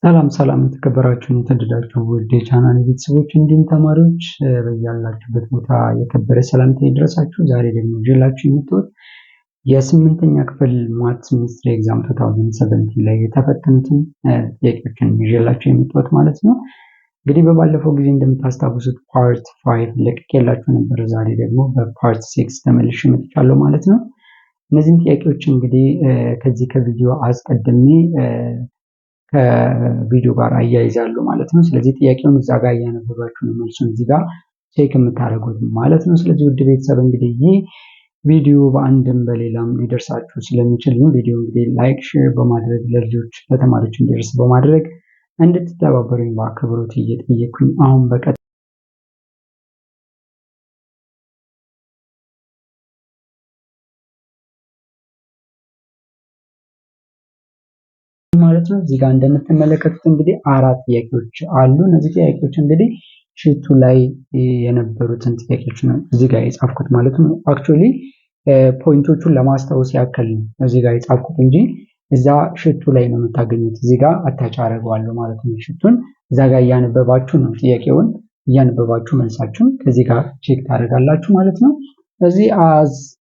ሰላም ሰላም የተከበራችሁ የተወደዳችሁ ውድ የቻናል ቤተሰቦች እንዲሁም ተማሪዎች በያላችሁበት ቦታ የከበረ ሰላምታ ይድረሳችሁ። ዛሬ ደግሞ ይዤላችሁ የመጣሁት የስምንተኛ ክፍል ማትስ ሚኒስትሪ ኤግዛም 2017 ላይ የተፈተኑትን ጥያቄዎችን ይዤላችሁ የመጣሁት ማለት ነው። እንግዲህ በባለፈው ጊዜ እንደምታስታውሱት ፓርት 5 ለቅቄላችሁ ነበር። ዛሬ ደግሞ በፓርት 6 ተመልሼ መጥቻለሁ ማለት ነው። እነዚህን ጥያቄዎች እንግዲህ ከዚህ ከቪዲዮ አስቀድሜ ከቪዲዮ ጋር አያይዛሉ ማለት ነው። ስለዚህ ጥያቄውን እዛ ጋር እያነበባችሁ ነው መልሱን እዚህ ጋር ቼክ የምታደርጉት ማለት ነው። ስለዚህ ውድ ቤተሰብ እንግዲህ ይህ ቪዲዮ በአንድም በሌላም ሊደርሳችሁ ስለሚችል ነው ቪዲዮ እንግዲህ ላይክ፣ ሼር በማድረግ ለልጆች ለተማሪዎች እንዲደርስ በማድረግ እንድትተባበሩኝ በአክብሮት እየጠየኩኝ አሁን በቀጥታ ማለት ነው። እዚህ ጋር እንደምትመለከቱት እንግዲህ አራት ጥያቄዎች አሉ። እነዚህ ጥያቄዎች እንግዲህ ሽቱ ላይ የነበሩትን ጥያቄዎች ነው እዚህ ጋር የጻፍኩት ማለት ነው። አክቹአሊ ፖይንቶቹን ለማስታወስ ያክል ነው እዚህ ጋር የጻፍኩት እንጂ እዛ ሽቱ ላይ ነው የምታገኙት። እዚህ ጋር አታች አደርገዋለሁ ማለት ነው። ሽቱን እዛ ጋር እያነበባችሁ ነው ጥያቄውን እያነበባችሁ መልሳችሁን ከዚህ ጋር ቼክ ታደርጋላችሁ ማለት ነው። ስለዚህ as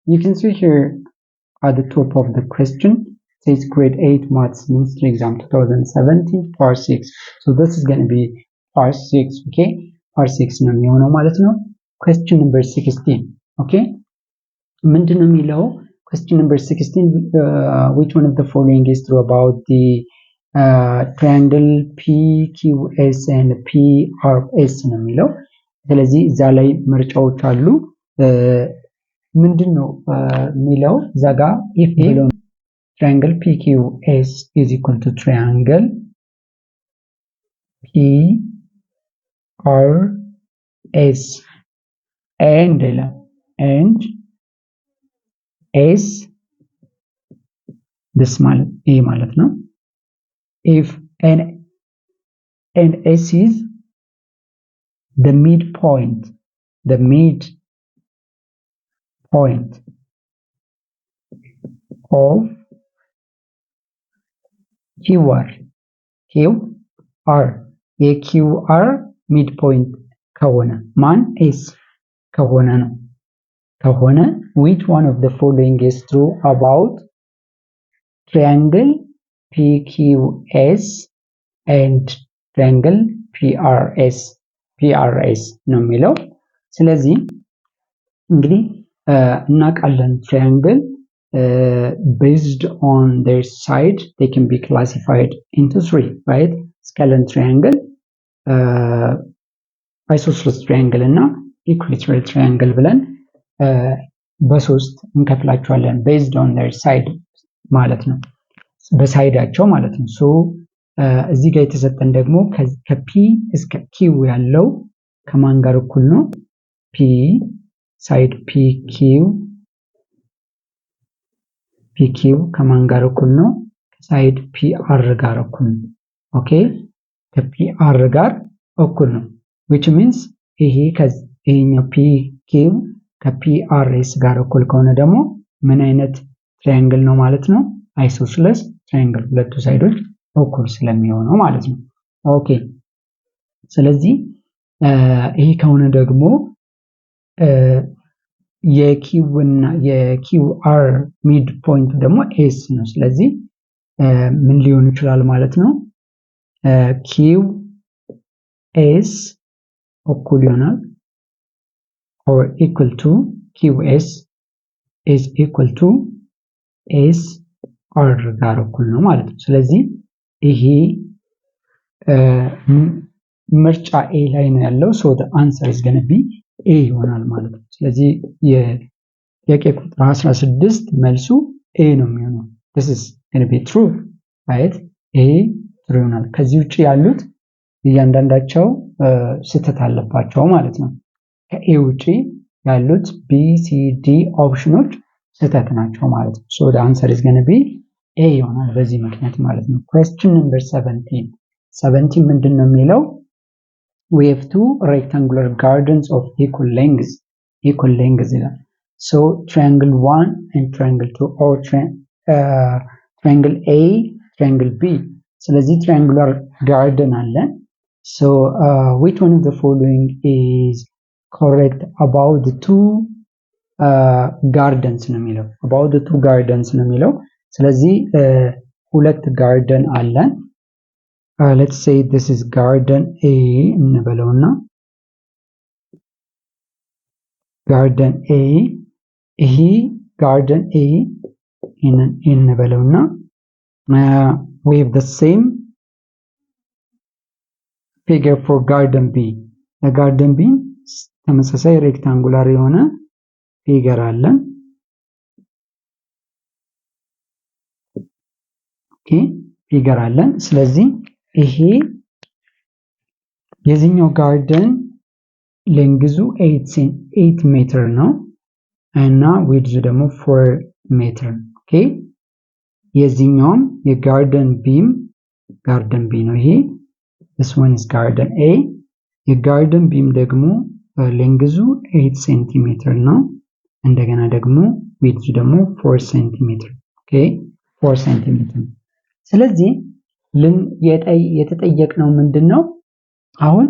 you can see here at the top of the question says grade 8 maths ministry exam 2017 part 6. So this is going to be part 6. Okay, part 6 ነው የሚሆነው ማለት ነው። question number 16. Okay, ምንድነው የሚለው question number 16 which one of the following is true about the triangle PQS and PRS ነው የሚለው። ስለዚህ እዛ ላይ ምርጫዎች አሉ። ምንድነው የሚለው እዛ ጋር if below triangle PQS is equal to triangle PRS and S this ማለት ነው. If and S is the midpoint of QR የQR midpoint ከሆነ ማን S ከሆነ ነው ከሆነ which one of the following is true about triangle PQS and triangle PRS ነው የሚለው። ስለዚህ እንግዲህ እናውቃለን triangle based on their side they can be classified into three, right? Scalene triangle, isosceles triangle እና equilateral triangle ብለን በሶስት እንከፍላቸዋለን based on their side ማለት ነው በሳይዳቸው ማለት ነው። ሶ እዚህ ጋር የተሰጠን ደግሞ ከP እስከ Q ያለው ከማን ጋር እኩል ነው? P ሳይድ PQ ከማን ጋር እኩል ነው? ሳይድ PR ጋር እኩል ነው። ኦኬ ከPR ጋር እኩል ነው which means ይሄኛው PQ ከPRS ጋር እኩል ከሆነ ደግሞ ምን አይነት ትራያንግል ነው ማለት ነው? አይሶስለስ ትራያንግል ሁለቱ ሳይዶች እኩል ስለሚሆነው ማለት ነው። ኦኬ ስለዚህ ይሄ ከሆነ ደግሞ የQR ሚድ ፖይንት ደግሞ S ነው። ስለዚህ ምን ሊሆን ይችላል ማለት ነው? QS እኩል ይሆናል or equal to QS is equal to SR ጋር እኩል ነው ማለት ነው። ስለዚህ ይሄ ምርጫ A ላይ ነው ያለው so the answer is going to be A ይሆናል ማለት ነው። ስለዚህ የጥያቄ ቁጥር 16 መልሱ A ነው የሚሆነው። this is going to be true, right? A true ይሆናል። ከዚህ ውጪ ያሉት እያንዳንዳቸው ስህተት አለባቸው ማለት ነው። ከA ውጪ ያሉት B C D ኦፕሽኖች ስህተት ናቸው ማለት ነው። so the answer is going to be A ይሆናል በዚህ ምክንያት ማለት ነው። question number 17 ምንድነው የሚለው? we have two rectangular gardens of equal length ይላል። so triangle 1 and triangle 2 or triangle A triangle B ስለዚህ triangular garden አለ። so which one of the following is correct about the two gardens ነው የሚለው about the two gardens ነው የሚለው ስለዚህ ሁለት ጋርደን አለ let's say this is garden A እንበለውና garden A ይሄ garden A እንበለውና we have the same figure for garden B ለጋርደን B ተመሳሳይ ሬክታንጉላር የሆነ ፊገር አለን ኦኬ ፊገር አለን ስለዚህ ይሄ የዚህኛው ጋርደን ሌንግዙ 8 ሜትር ነው እና ዊድዙ ደግሞ 4 ሜትር ኦኬ የዚህኛውም የጋርደን ቢም ጋርደን ቢ ነው ይሄ this one is garden A የጋርደን ቢም ደግሞ ሌንግዙ 8 ሴንቲሜትር ነው እንደገና ደግሞ ዊድዙ ደግሞ 4 ሴንቲሜትር ኦኬ 4 ሴንቲሜትር ስለዚህ የተጠየቅነው ምንድነው አሁን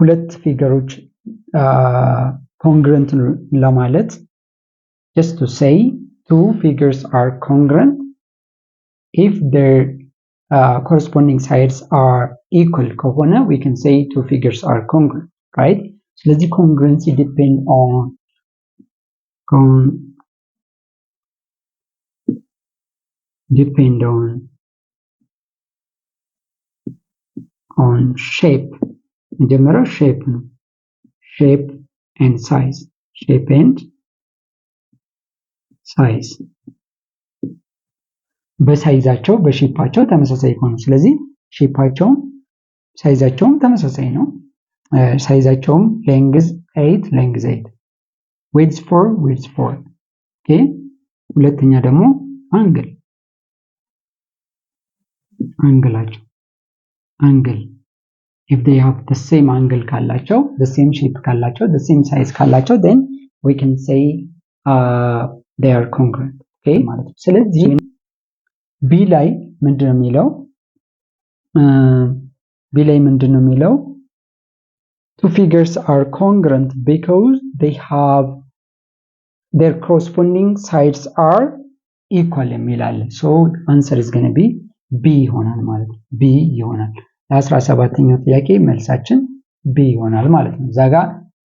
ሁለት ፊገሮች congruent ለማለት just to say two figures are congruent if their corresponding sides are equal ከሆነ we can say two figures are congruent right ስለዚህ congruency depend on shape መጀመሪያው shape ነው shape and size በሳይዛቸው በሼፓቸው ተመሳሳይ ሆኑ ስለዚህ ሼፓቸውም ሳይዛቸውም ተመሳሳይ ነው ሳይዛቸውም length 8 width 4 ኦኬ ሁለተኛ ደግሞ angle if they have the same angle ካላቸው the same shape ካላቸው the same size ካላቸው then we can say they are congruent okay ማለት ነው ስለዚህ B ላይ ምንድነው የሚለው two figures are congruent because they have their corresponding sides are equal የሚላል so answer is going to be B ይሆናል ማለት ነው B ይሆናል ለ17ኛው ጥያቄ መልሳችን B ይሆናል ማለት ነው ዛጋ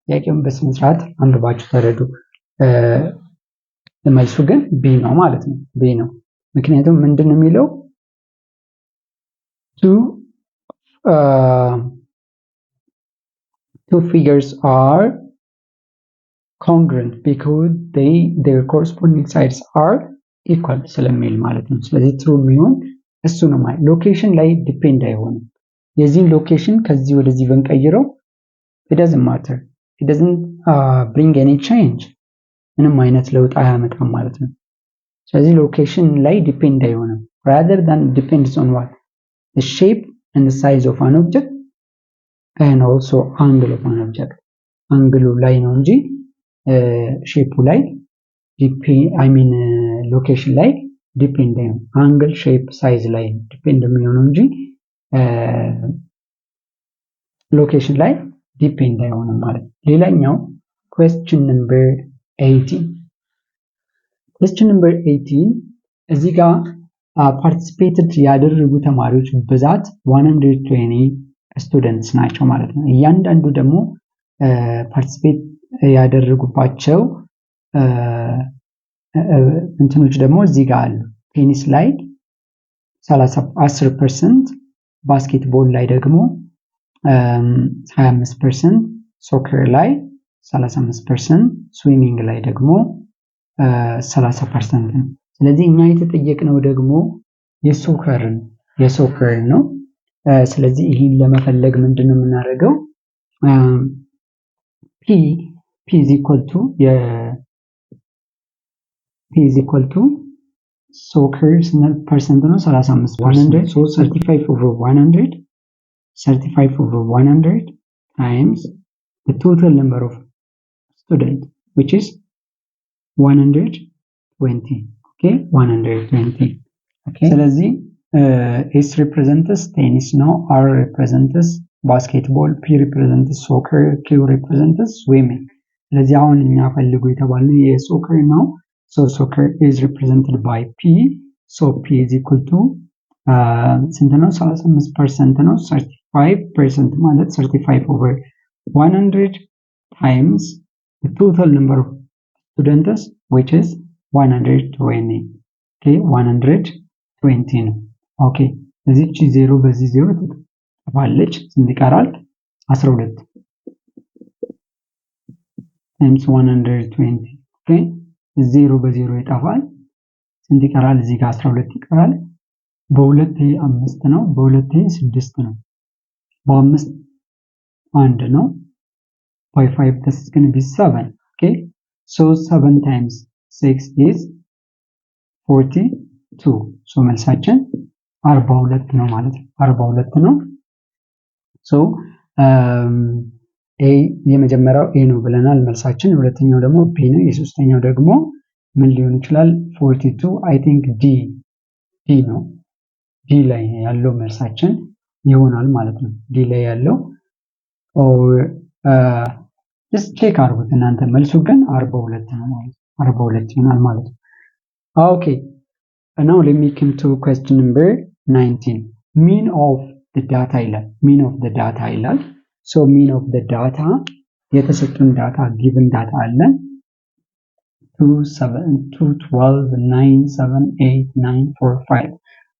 ጥያቄውን በስነ ስርዓት አንብባችሁ ተረዱ መልሱ ግን B ነው ማለት ነው B ነው ምክንያቱም ምንድነው የሚለው two figures are congruent because their corresponding sides are equal ስለሚል ማለት ነው ስለዚህ true የሚሆን እሱ ነው ማለት ሎኬሽን ላይ ዲፔንድ አይሆንም የዚህን ሎኬሽን ከዚህ ወደዚህ ብንቀይረው it doesn't matter it doesn't bring any change ምንም አይነት ለውጥ አያመጣም ማለት ነው ስለዚህ ሎኬሽን ላይ ዲፔንድ አይሆንም rather than depends on what the shape and the size of an object and also angle of an object አንግሉ ላይ ነው እንጂ ሼፑ ላይ ሎኬሽን ላይ ዲፔንድ ነው አንግል ሼፕ ሳይዝ ላይ ዲፔንድ የሚሆነው እንጂ ሎኬሽን ላይ ዲፔንድ አይሆንም ማለት ሌላኛው question number 18 እዚህ ጋር ፓርቲሲፔትድ ያደረጉ ተማሪዎች ብዛት 120 ስቱደንትስ ናቸው ማለት ነው እያንዳንዱ ደግሞ ፓርቲሲፔት ያደረጉባቸው እንትኖች ደግሞ እዚህ ጋር አሉ ቴኒስ ላይ 10% ባስኬትቦል ላይ ደግሞ 25% ሶከር ላይ 35% ስዊሚንግ ላይ ደግሞ 30% ነው ስለዚህ እኛ የተጠየቅነው ደግሞ የሶከር ነው ስለዚህ ይሄን ለመፈለግ ምንድነው የምናደርገው P is equal to soccer percent ነው 35% so 35 over 100 times the total number of students which is 120 okay 120 ኦኬ። ስለዚህ ኤስ ሪፕሬዘንትስ ቴኒስ ነው፣ አር ሪፕሬዘንትስ ባስኬትቦል፣ ፒ ሪፕሬዘንትስ ሶከር፣ ኪው ሪፕሬዘንትስ ስዊሚንግ። ስለዚህ አሁን እኛ ፈልጉ የተባለው የሶከር ነው። ሶ ሶከር ኢዝ ሪፕሬዘንትድ ባይ ፒ። ሶ ፒ ኢዝ ኢኳል ቱ ስንት ነው? 35% ነው። 35% ማለት 35 ኦቨር 100 ታይምስ the total number of students which is 120. okay 120 ነው። ኦኬ እዚች 0 በዚህ 0 ተባለች። ስንት ይቀራል? 12 times 120 ኦኬ 0 በ0 ይጠፋል። ስንት ይቀራል? እዚህ ጋር 12 ይቀራል። በሁለት 5 ነው፣ በሁለት 6 ነው፣ በ5 1 ነው። by 5 this is going to be 7. okay so 7 times 6 is 42. so መልሳችን 42 ነው ማለት ነው። 42 ነው። so a የመጀመሪያው a ነው ብለናል መልሳችን። ሁለተኛው ደግሞ b ነው። የሶስተኛው ደግሞ ምን ሊሆን ይችላል? 42 I think d ነው። d ላይ ያለው መልሳችን ይሆናል ማለት ነው። d ላይ ያለው or just check አድርጉት እናንተ። መልሱ ግን 42 ነው ማለት ነው። 42 ይሆናል ማለት ነው። okay now let me come to question number 19. mean of the data ይላል። mean of the data ይላል። so mean of the data የተሰጡን ዳታ given data አለን 2 7 2 12 9 7 8 9 4 5.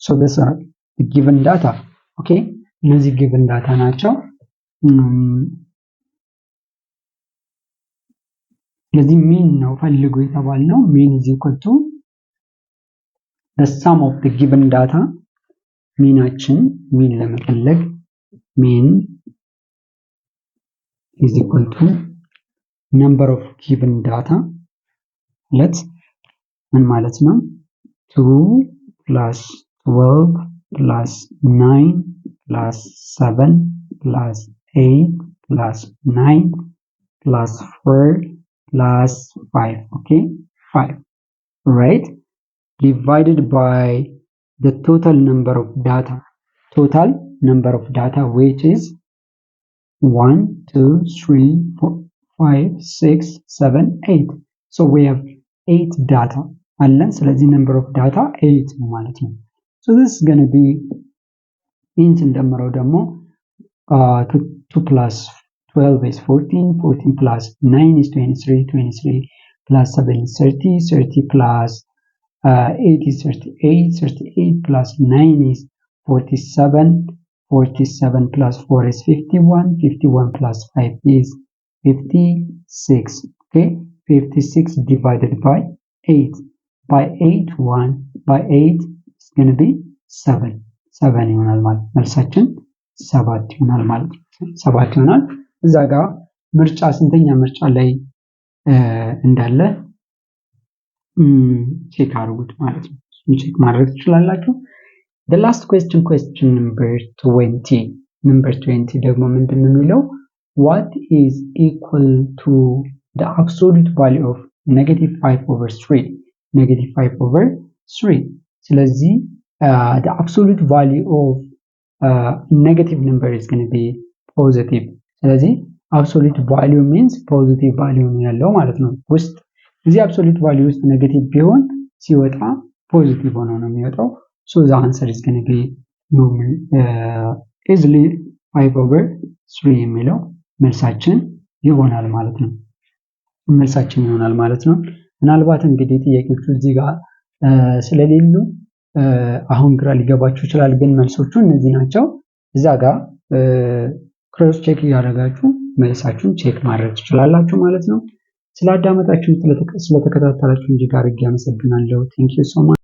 so these are the given data. okay እነዚህ given data ናቸው። ስለዚህ mean ነው ፈልጉ የተባልነው። mean is equal to the sum of the given data. ሚናችን mean ለመፈለግ mean is equal to number of given data. let's ምን ማለት ነው? 2 plus 12 plus 9 plus 7 plus 8 plus 9 plus 4 plus 5. okay 5 right divided by the total number of data. total number of data which is 1 2 3 4 5 6 7 8. so we have 8 data አለን። ስለዚህ number of data 8 ነው ማለት ነው። so this is going to be int እንደምረው ደግሞ 2 plus 12 is 14 14 plus 9 is 23 23 plus 7 is 30 30 plus 8 is 38 38 plus 9 is 47 47 plus 4 is 51 51 plus 5 is 56. okay 56 divided by 8 by 8 1 by 8 is going to be 7 7 ይሆናል ማለት መልሳችን 7 ይሆናል ማለት 7 ይሆናል። እዛ ጋር ምርጫ ስንተኛ ምርጫ ላይ እንዳለ ቼክ አድርጉት ማለት ነው። ቼክ ማድረግ ትችላላችሁ። the last question number 20 number 20 ደግሞ ምንድነው የሚለው what is equal to the absolute value of -5/3 -5/3 ስለዚህ the absolute value of negative number is going to be positive. ስለዚህ absolute value means positive value ነው ያለው ማለት ነው። ውስጥ እዚህ absolute value ውስጥ ኔጌቲቭ ቢሆን ሲወጣ ፖዚቲቭ ሆኖ ነው የሚወጣው። so the answer is going to be easily 5/3 የሚለው መልሳችን ይሆናል ማለት ነው። መልሳችን ይሆናል ማለት ነው። ምናልባት እንግዲህ ጥያቄዎቹ እዚህ ጋር ስለሌሉ አሁን ግራ ሊገባችሁ ይችላል፣ ግን መልሶቹ እነዚህ ናቸው። እዛ ጋር ክሮስ ቼክ ያደረጋችሁ መልሳችሁን ቼክ ማድረግ ትችላላችሁ ማለት ነው። ስላዳመጣችሁ ስለተከታተላችሁ እጅግ አድርጌ አመሰግናለሁ። ቴንክ ዩ ሶ ማች